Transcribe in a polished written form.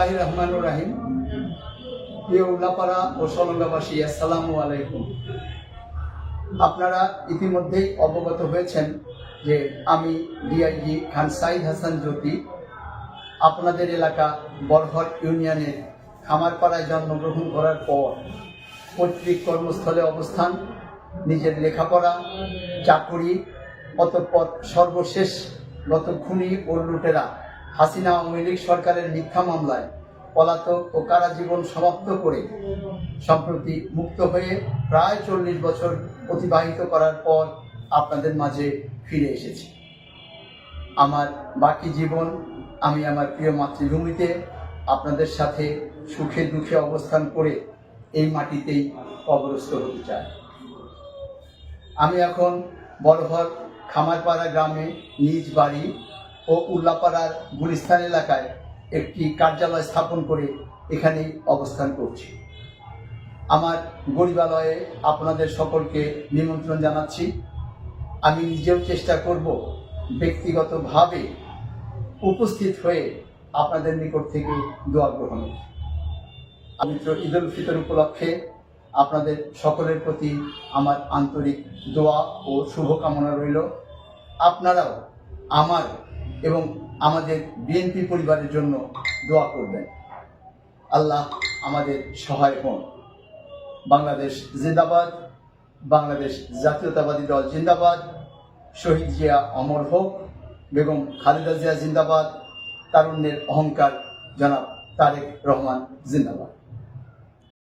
বিসমিল্লাহির রহমানির রহিম। প্রিয় উল্লাপাড়া ও সলঙ্গাবাসী, আসসালামু আলাইকুম। আপনারা ইতিমধ্যেই অবগত হয়েছেন যে আমি ডিআইজি খান সাইদ হাসান জ্যোতি আপনাদের এলাকা বরহট ইউনিয়নের খামারপাড়ায় জন্মগ্রহণ করার পর পৈতৃক কর্মস্থলে অবস্থান, নিজের লেখাপড়া, চাকুরি, অতঃপর সর্বশেষ গত খুনি ও লুটেরা হাসিনা আওয়ামী লীগ সরকারের মিথ্যা মামলায় পলাতক ও কারাজীবন সমাপ্ত করে সম্প্রতি মুক্ত হয়ে প্রায় 40 বছর অতিবাহিত করার পর আপনাদের মাঝে ফিরে এসেছি। আমার বাকি জীবন আমি আমার প্রিয় মাতৃভূমিতে আপনাদের সাথে সুখে দুঃখে অবস্থান করে এই মাটিতেই কবরস্থ হতে চাই। আমি এখন বরহট খামারপাড়া গ্রামে নিজ বাড়ি ও উল্লাপাড়ার গুলিস্তান এলাকায় একটি কার্যালয় স্থাপন করে এখানেই অবস্থান করছি। আমার গরিবালয়ে আপনাদের সকলকে নিমন্ত্রণ জানাচ্ছি। আমি নিজেও চেষ্টা করব ব্যক্তিগতভাবে উপস্থিত হয়ে আপনাদের নিকট থেকে দোয়া গ্রহণের। পবিত্র ঈদ উল ফিতর উপলক্ষে আপনাদের সকলের প্রতি আমার আন্তরিক দোয়া ও শুভকামনা রইল। আপনারাও আমার এবং আমাদের বিএনপি পরিবারের জন্য দোয়া করবেন। আল্লাহ আমাদের সহায় হন। বাংলাদেশ জিন্দাবাদ, বাংলাদেশ জাতীয়তাবাদী দল জিন্দাবাদ, শহীদ জিয়া অমর হোক, বেগম খালেদা জিয়া জিন্দাবাদ, তারুণ্যের অহংকার জনাব তারেক রহমান জিন্দাবাদ।